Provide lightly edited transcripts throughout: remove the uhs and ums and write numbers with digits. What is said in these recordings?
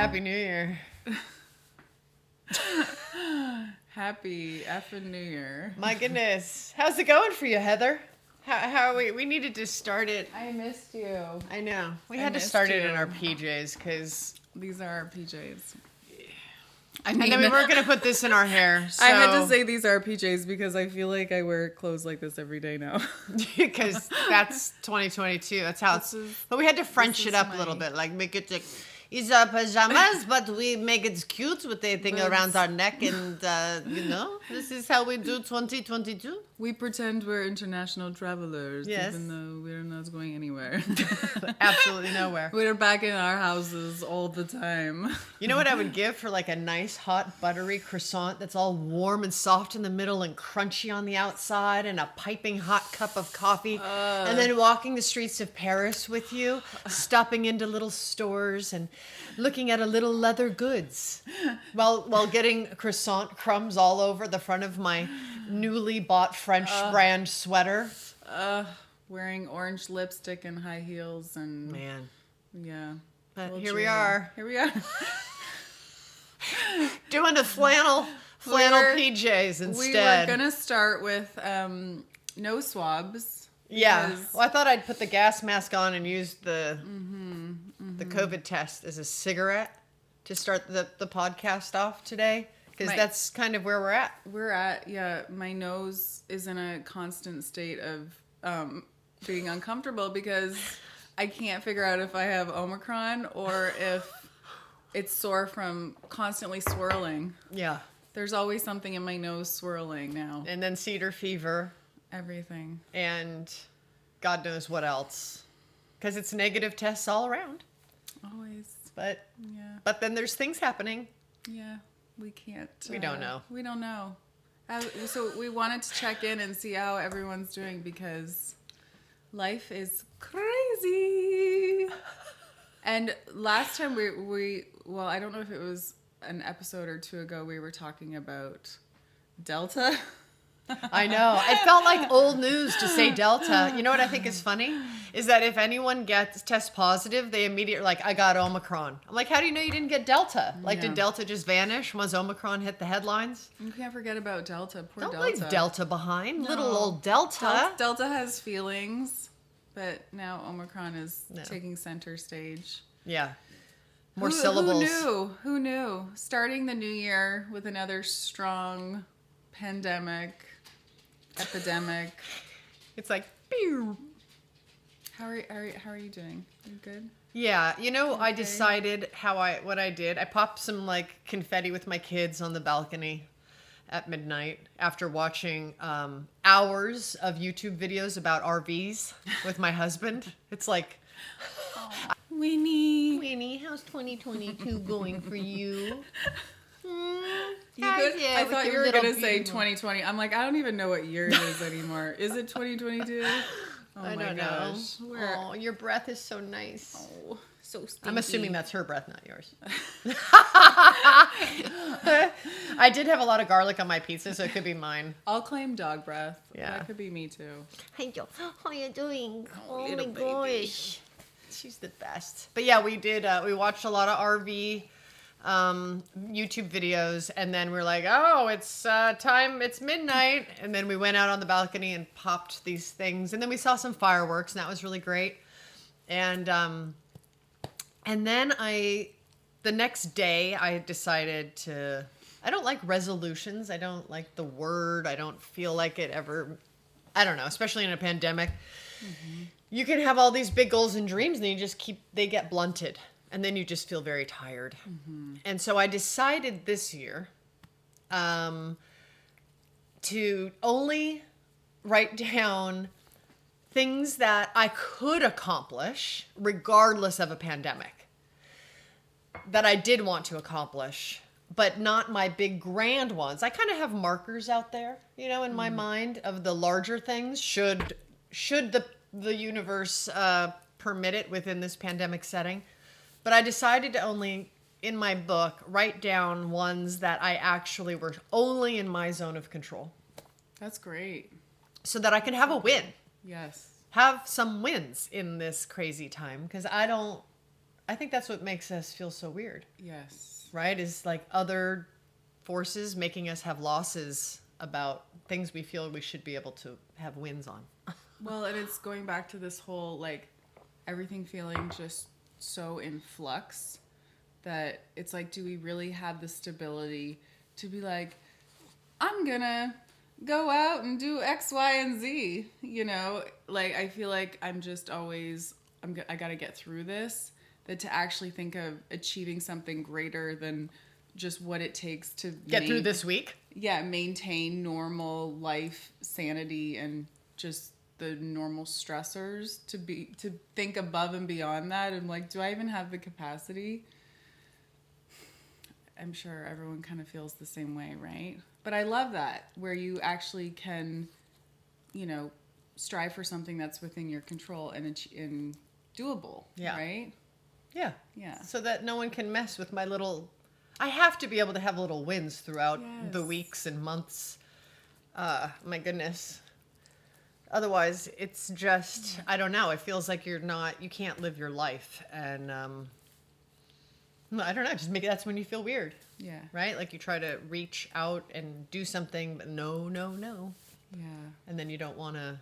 Happy New Year. Happy effing New Year. My goodness. How's it going for you, Heather? How are we? We needed to start it. I missed you. I know. We had to start it in our PJs because... These are our PJs. And then we weren't going to put this in our hair. So... I had to say these are PJs because I feel like I wear clothes like this every day now. Because that's 2022. That's how it's... But we had to French it up a little bit. Like make it like... It's our pajamas, but we make it cute with the thing around our neck. And, this is how we do 2022. We pretend we're international travelers, yes, even though we're not going anywhere. Absolutely nowhere. We're back in our houses all the time. You know what I would give for like a nice, hot, buttery croissant that's all warm and soft in the middle and crunchy on the outside and a piping hot cup of coffee. And then walking the streets of Paris with you, stopping into little stores and looking at a little leather goods while getting croissant crumbs all over the front of my newly bought French brand sweater. Wearing orange lipstick and high heels and... Man. Yeah. But here we are. Here we are. Doing the flannel PJs instead. We were going to start with no swabs. Yeah. Well, I thought I'd put the gas mask on and use the COVID test as a cigarette to start the podcast off today. Because that's kind of where we're at. My nose is in a constant state of being uncomfortable because I can't figure out if I have Omicron or if it's sore from constantly swirling. Yeah. There's always something in my nose swirling now. And then cedar fever. Everything. And God knows what else. Because it's negative tests all around. Always. But then there's things happening. Yeah. We can't. We don't know. We don't know. So we wanted to check in and see how everyone's doing because life is crazy. And last time well, I don't know if it was an episode or two ago, we were talking about Delta. I know. It felt like old news to say Delta. You know what I think is funny? Is that if anyone tests positive, they immediately like, I got Omicron. I'm like, how do you know you didn't get Delta? Like, did Delta just vanish once Omicron hit the headlines? You can't forget about Delta. Poor Don't Delta. leave Delta behind. No. Little old Delta. Delta has feelings, but now Omicron is taking center stage. Yeah. More syllables. Who knew? Starting the new year with another strong epidemic. It's like, pew. How are you doing? You good? Yeah, I decided what I did. I popped some like confetti with my kids on the balcony at midnight after watching hours of YouTube videos about RVs with my husband. It's like, Winnie, how's 2022 going for you? I thought you were going to say 2020. I'm like, I don't even know what year it is anymore. Is it 2022? Oh I don't gosh. know. Oh, your breath is so nice. Oh, so stinky. I'm assuming that's her breath, not yours. I did have a lot of garlic on my pizza, so it could be mine. I'll claim dog breath. Yeah. That could be me too. Hey, Joe. How are you doing? Oh my baby. gosh. She's the best. But yeah, we did. We watched a lot of RV YouTube videos, and then we're like, oh, it's time. It's midnight, and then we went out on the balcony and popped these things, and then we saw some fireworks, and that was really great. And then the next day, I decided to. I don't like resolutions. I don't like the word. I don't feel like it ever. I don't know, especially in a pandemic. Mm-hmm. You can have all these big goals and dreams, and they get blunted. And then you just feel very tired. Mm-hmm. And so I decided this year to only write down things that I could accomplish regardless of a pandemic. That I did want to accomplish, but not my big grand ones. I kind of have markers out there, in my mind of the larger things. Should the universe permit it within this pandemic setting? But I decided to only, in my book, write down ones that I actually were only in my zone of control. That's great. So that I can have a win. Yes. Have some wins in this crazy time. Because I I think that's what makes us feel so weird, Yes. right? Is like other forces making us have losses about things we feel we should be able to have wins on. Well, and it's going back to this whole like everything feeling just so in flux that it's like, do we really have the stability to be like, I'm gonna go out and do X, Y, and Z? You know, like I feel like I'm just always, I gotta get through this. That to actually think of achieving something greater than just what it takes to Get through this week. Yeah, maintain normal life sanity and just the normal stressors to think above and beyond that. And like, do I even have the capacity? I'm sure everyone kind of feels the same way, right? But I love that where you actually can, you know, strive for something that's within your control and doable, right? Yeah. Yeah. So that no one can mess with my little... I have to be able to have little wins throughout the weeks and months. My goodness. Otherwise, it's just, I don't know. It feels like you can't live your life. And I don't know. Just that's when you feel weird. Yeah. Right? Like you try to reach out and do something, but no. Yeah. And then you don't want to,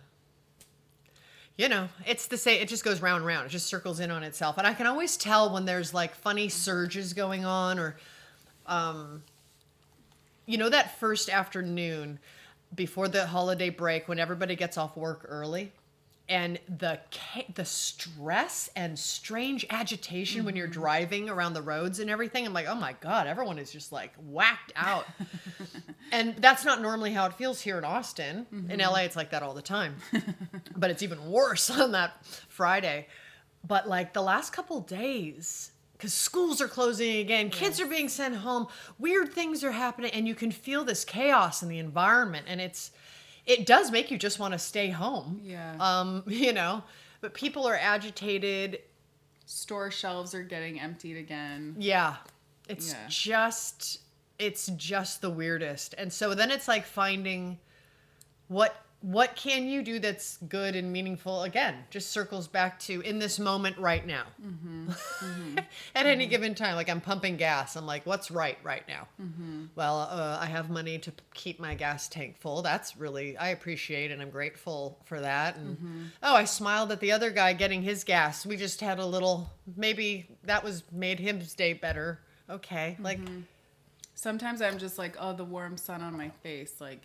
you know, it's the same. It just goes round and round. It just circles in on itself. And I can always tell when there's like funny surges going on or, you know, that first afternoon before the holiday break when everybody gets off work early and the stress and strange agitation when you're driving around the roads and everything. I'm like, oh my God, everyone is just like whacked out. And that's not normally how it feels here in Austin. In LA, it's like that all the time. But it's even worse on that Friday. But like the last couple days, because schools are closing again, kids are being sent home, weird things are happening, and you can feel this chaos in the environment. And it does make you just want to stay home. Yeah. You know, but people are agitated. Store shelves are getting emptied again. Yeah. It's just the weirdest. And so then it's like finding what can you do that's good and meaningful? Again, just circles back to in this moment right now. At any given time, like I'm pumping gas. I'm like, what's right now? Well, I have money to keep my gas tank full. That's really, I appreciate and I'm grateful for that. And I smiled at the other guy getting his gas. We just had a little, maybe that made his day better. Okay. Like sometimes I'm just like, oh, the warm sun on my face, like,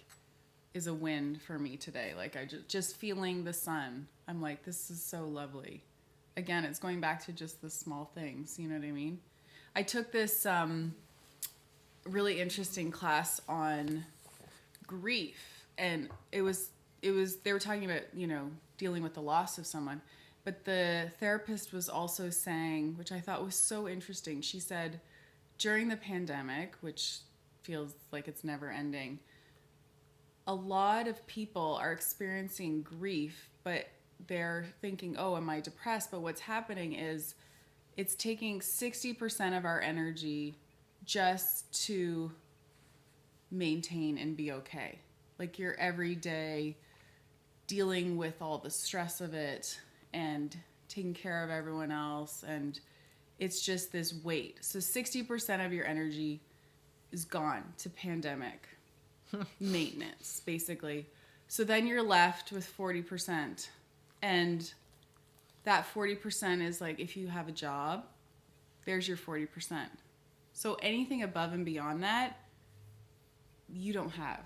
is a win for me today. Like I just feeling the sun. I'm like, this is so lovely. Again, it's going back to just the small things. You know what I mean? I took this really interesting class on grief, and it was they were talking about, you know, dealing with the loss of someone, but the therapist was also saying, which I thought was so interesting. She said, during the pandemic, which feels like it's never ending, a lot of people are experiencing grief, but they're thinking, oh, am I depressed? But what's happening is it's taking 60% of our energy just to maintain and be okay. Like your everyday dealing with all the stress of it and taking care of everyone else. And it's just this weight. So 60% of your energy is gone to pandemic maintenance, basically. So then you're left with 40%. And that 40% is like, if you have a job, there's your 40%. So anything above and beyond that, you don't have.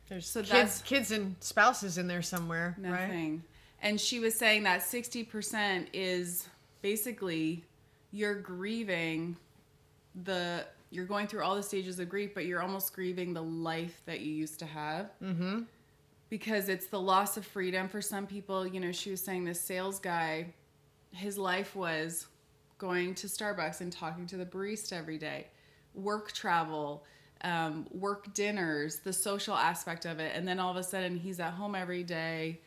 There's kids and spouses in there somewhere, nothing. Right? And she was saying that 60% is basically you're grieving you're going through all the stages of grief, but you're almost grieving the life that you used to have. Because it's the loss of freedom for some people. You know, she was saying this sales guy, his life was going to Starbucks and talking to the barista every day, work travel, work dinners, the social aspect of it. And then all of a sudden he's at home every day,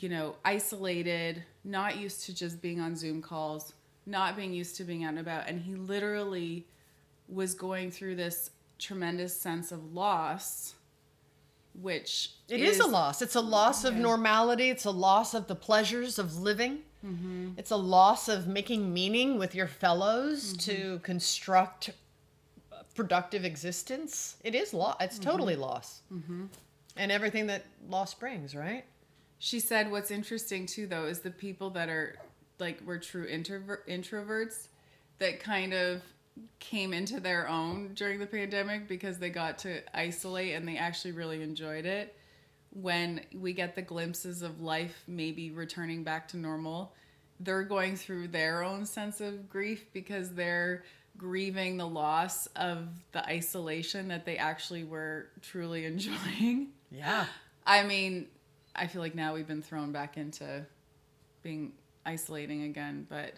you know, isolated, not used to just being on Zoom calls, not being used to being out and about. And he literally was going through this tremendous sense of loss, which it is a loss. It's a loss of normality. It's a loss of the pleasures of living. It's a loss of making meaning with your fellows to construct a productive existence. It is loss. It's totally loss. And everything that loss brings, right? She said what's interesting too, though, is the people that are like were true introverts that kind of came into their own during the pandemic because they got to isolate and they actually really enjoyed it. When we get the glimpses of life maybe returning back to normal, they're going through their own sense of grief because they're grieving the loss of the isolation that they actually were truly enjoying. Yeah. I mean, I feel like now we've been thrown back into being isolating again. But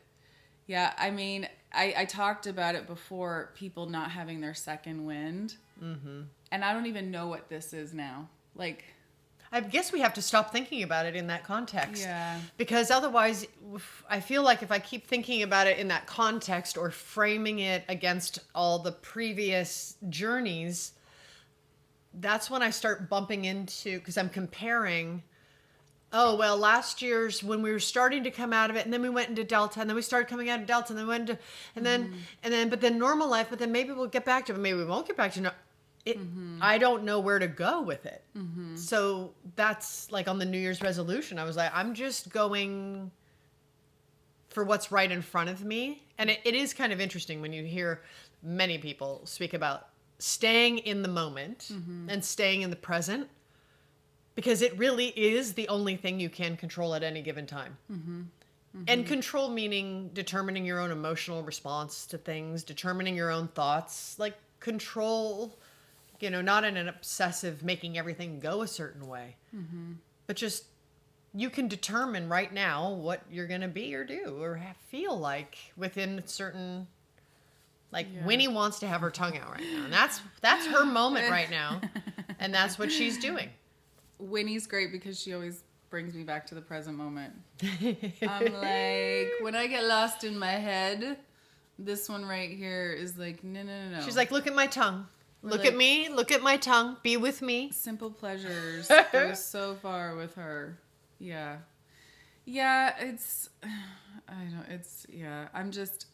yeah, I mean, I talked about it before, people not having their second wind. And I don't even know what this is now. Like, I guess we have to stop thinking about it in that context. Yeah. Because otherwise, I feel like if I keep thinking about it in that context or framing it against all the previous journeys, that's when I start bumping into, because I'm comparing, oh, well, last year's when we were starting to come out of it, and then we went into Delta, and then we started coming out of Delta, and then went into, but then normal life, but then maybe we'll get back to it, maybe we won't get back to it. I don't know where to go with it. So that's like on the New Year's resolution. I was like, I'm just going for what's right in front of me. And it is kind of interesting when you hear many people speak about staying in the moment and staying in the present, because it really is the only thing you can control at any given time. And control meaning determining your own emotional response to things, determining your own thoughts, like control, you know, not in an obsessive making everything go a certain way, but just you can determine right now what you're going to be or do or feel like within certain, like Winnie wants to have her tongue out right now. And that's her moment right now. And that's what she's doing. Winnie's great because she always brings me back to the present moment. I'm like, when I get lost in my head, this one right here is like, no. She's like, look at my tongue. Look like, at me. Look at my tongue. Be with me. Simple pleasures go so far with her. Yeah. Yeah,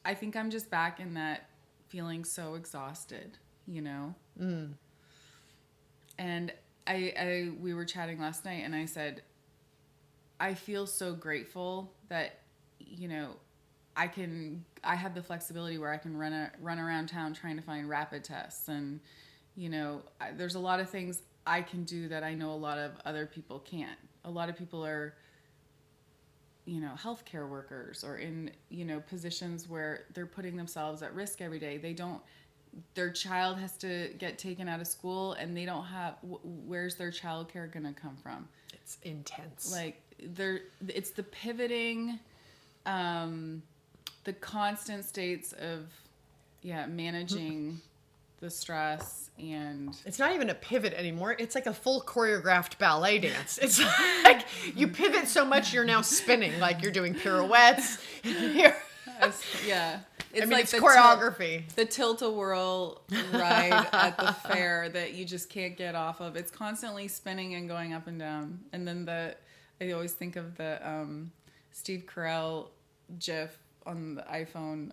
I think I'm just back in that feeling so exhausted, you know? And we were chatting last night and I said, I feel so grateful that, you know, I have the flexibility where I can run around town trying to find rapid tests. And, you know, there's a lot of things I can do that I know a lot of other people can't. A lot of people are, you know, healthcare workers or in, you know, positions where they're putting themselves at risk every day. Their child has to get taken out of school and they don't have, where's their childcare going to come from? It's intense. Like it's the pivoting, the constant states of, managing the stress, and it's not even a pivot anymore. It's like a full choreographed ballet dance. It's like you pivot so much you're now spinning, like you're doing pirouettes. It's choreography. The tilt-a-whirl ride at the fair that you just can't get off of. It's constantly spinning and going up and down. And then I always think of the Steve Carell GIF on the iPhone.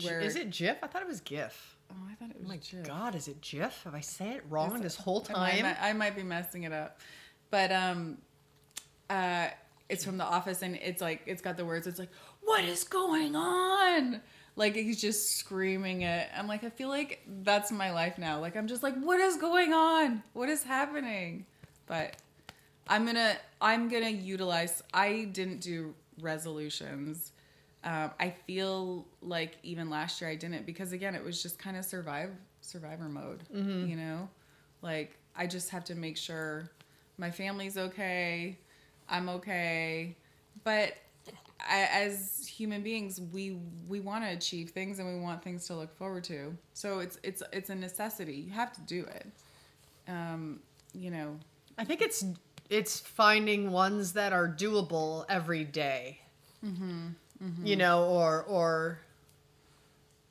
Where is it GIF? I thought it was GIF. Oh, I thought it was GIF. God, is it GIF? Have I said it wrong this whole time? I might be messing it up. But it's from The Office, and it's like, it's got the words, it's like, what is going on? Like, he's just screaming it. I'm like, I feel like that's my life now. Like, I'm just like, what is going on? What is happening? But I'm gonna utilize, I didn't do resolutions. I feel like even last year I didn't, because again, it was just kind of survivor mode, you know? Like, I just have to make sure my family's okay, I'm okay. But as human beings, we want to achieve things and we want things to look forward to. So it's a necessity. You have to do it. You know, I think it's finding ones that are doable every day. You know, or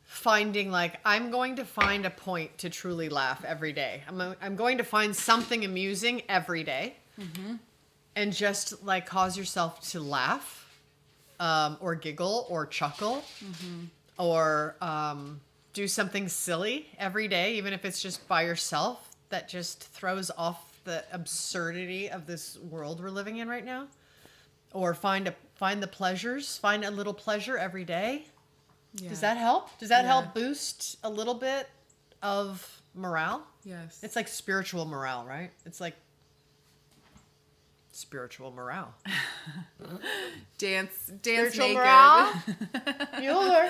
finding, like, I'm going to find a point to truly laugh every day. I'm going to find something amusing every day, and just like cause yourself to laugh or giggle or chuckle or do something silly every day, even if it's just by yourself, that just throws off the absurdity of this world we're living in right now. Or find the pleasures, find a little pleasure every day. Yeah. Does that help? Does that help boost a little bit of morale? Yes. It's like spiritual morale, right? It's like spiritual morale. Dance Spiritual naked. morale. Bueller,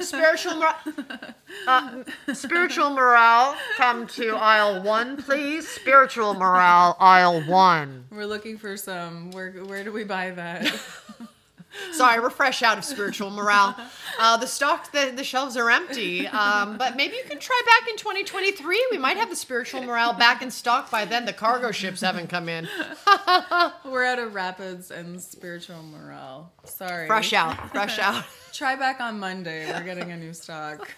spiritual morale. Spiritual morale, come to aisle 1, please. Spiritual morale, aisle 1. We're looking for some. Where do we buy that? Sorry, we're fresh out of spiritual morale. The shelves are empty. But maybe you can try back in 2023. We might have the spiritual morale back in stock by then. The cargo ships haven't come in. We're out of rapids and spiritual morale. Sorry. Fresh out. Try back on Monday. We're getting a new stock.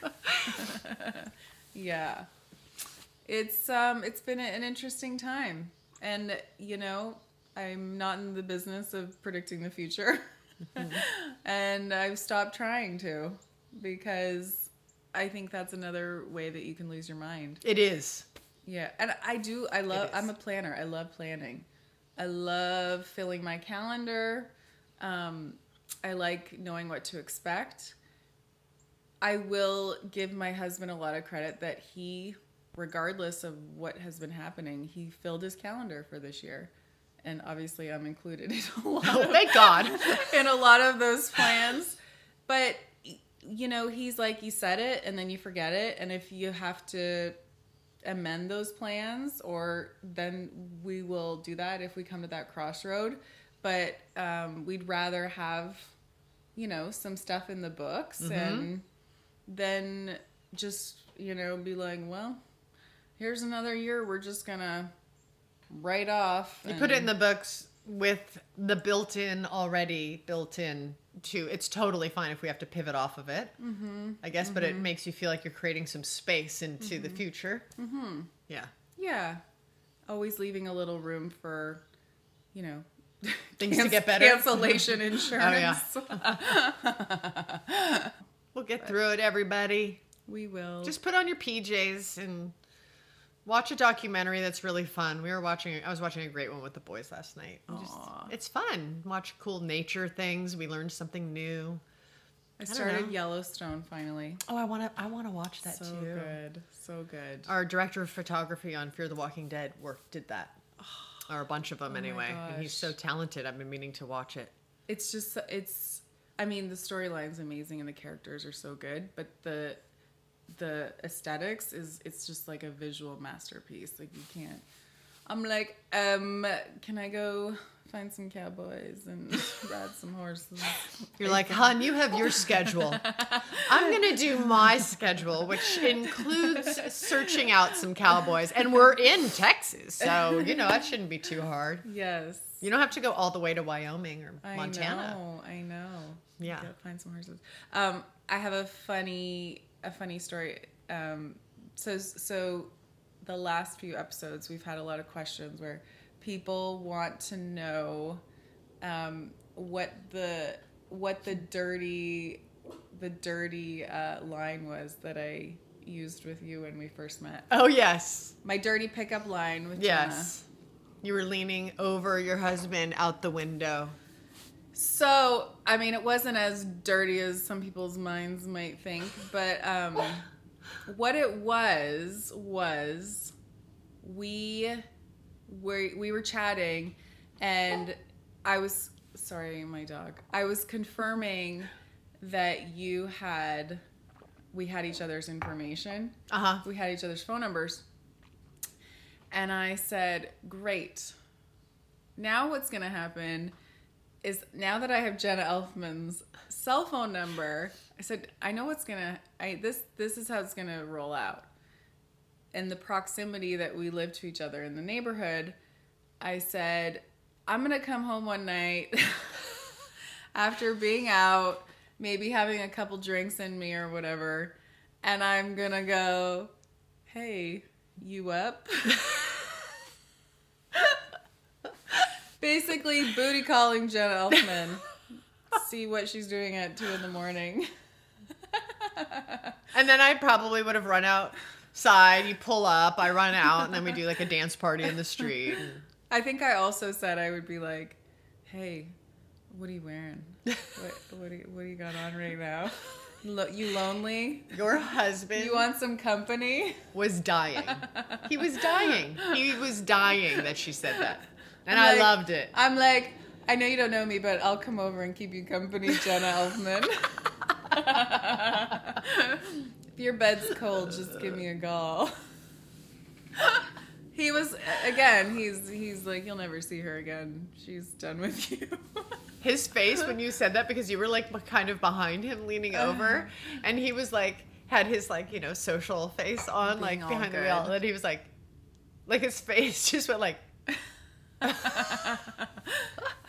Yeah. It's been an interesting time. And, I'm not in the business of predicting the future. And I've stopped trying to, because I think that's another way that you can lose your mind. It is. Yeah. And I'm a planner. I love planning. I love filling my calendar. I like knowing what to expect. I will give my husband a lot of credit that he, regardless of what has been happening, he filled his calendar for this year. And obviously I'm included in a lot Thank God. in a lot of those plans. But, he's like, you set it and then you forget it. And if you have to amend those plans, or then we will do that if we come to that crossroad. But we'd rather have, some stuff in the books and then just, be like, well, here's another year we're just going to write off. You put it in the books with the built in to, it's totally fine if we have to pivot off of it, I guess, but it makes you feel like you're creating some space into the future. Yeah. Yeah. Always leaving a little room for, Things to get better. Cancellation insurance. Oh, yeah. We'll get through it, everybody. We will. Just put on your PJs and watch a documentary that's really fun. I was watching a great one with the boys last night. It's fun. Watch cool nature things. We learned something new. I started Yellowstone finally. Oh, I want to watch that too. So good. Our director of photography on Fear the Walking Dead did that. Or a bunch of them anyway. And he's so talented. I've been meaning to watch it. The storyline's amazing and the characters are so good, but the aesthetics it's just like a visual masterpiece. Like, you can't. I'm like, can I go find some cowboys and ride some horses? You're like, hon, you have your schedule. I'm going to do my schedule, which includes searching out some cowboys. And we're in Texas, so, that shouldn't be too hard. Yes. You don't have to go all the way to Wyoming or Montana. I know. Yeah. Gotta find some horses. I have a funny story. So the last few episodes, we've had a lot of questions where people want to know what the dirty line was that I used with you when we first met. Oh, yes. My dirty pickup line with Yes. Jenna. You were leaning over your husband out the window. So, it wasn't as dirty as some people's minds might think, but what it was we were chatting, and I was my dog. I was confirming that we had each other's information. We had each other's phone numbers. And I said, great. Now what's going to happen is, now that I have Jenna Elfman's cell phone number, I said, I know what's going to, this is how it's going to roll out. And the proximity that we live to each other in the neighborhood, I said, I'm going to come home one night after being out, maybe having a couple drinks in me or whatever, and I'm going to go, hey, you up? Basically booty calling Jenna Elfman. see what she's doing at 2 a.m. And then I probably would have run outside. You pull up, I run out, and then we do like a dance party in the street. I think I also said I would be like, hey, what are you wearing? What do you got on right now? You lonely? Your husband You want some company? was dying. He was dying. He was dying that she said that. And I'm I like- loved it. I'm like, I know you don't know me, but I'll come over and keep you company, Jenna Elfman. If your bed's cold, just give me a call. He was, again, he's like, you'll never see her again. She's done with you. His face when you said that, because you were like kind of behind him leaning over, and he was like, had his like, you know, social face on, like Being all behind the wheel, good. and he was like his face just went like.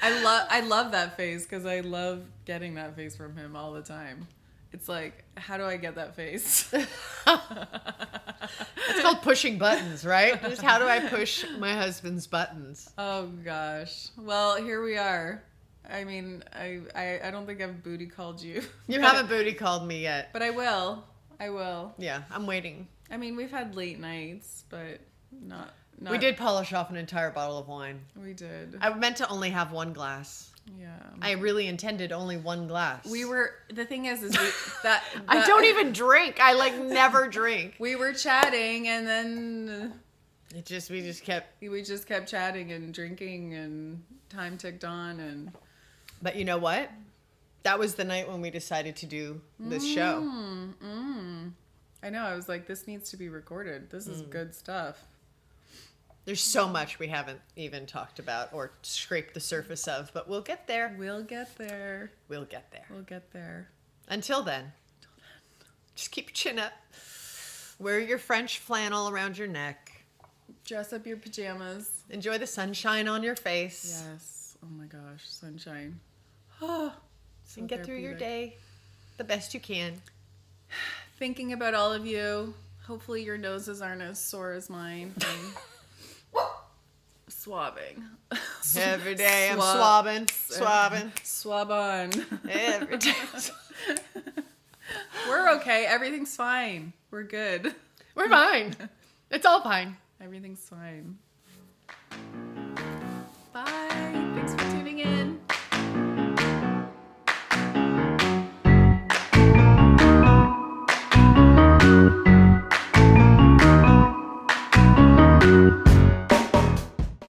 I love that face because I love getting that face from him all the time. It's like, how do I get that face? It's called pushing buttons, right? Just how do I push my husband's buttons? Oh gosh. Well, here we are. I mean, I don't think I've booty called you. You haven't booty called me yet. But I will. I will. Yeah, I'm waiting. I mean, we've had late nights, but not We did polish off an entire bottle of wine. We did. I meant to only have one glass. Yeah. I really intended only one glass. The thing is I don't even drink. I like never drink. We were chatting and then We just kept. we just kept chatting and drinking and time ticked on and. But you know what? That was the night when we decided to do this show. I know. I was like, this needs to be recorded. This is good stuff. There's so much we haven't even talked about or scraped the surface of, but we'll get there. We'll get there. We'll get there. We'll get there. Until then, just keep your chin up. Wear your French flannel around your neck. Dress up your pajamas. Enjoy the sunshine on your face. Yes. Oh my gosh, sunshine. And get through your day the best you can. Thinking about all of you. Hopefully your noses aren't as sore as mine from swabbing. Every day I'm swabbing. Swab on. Every day. We're okay. Everything's fine. We're good. We're fine. It's all fine. Everything's fine.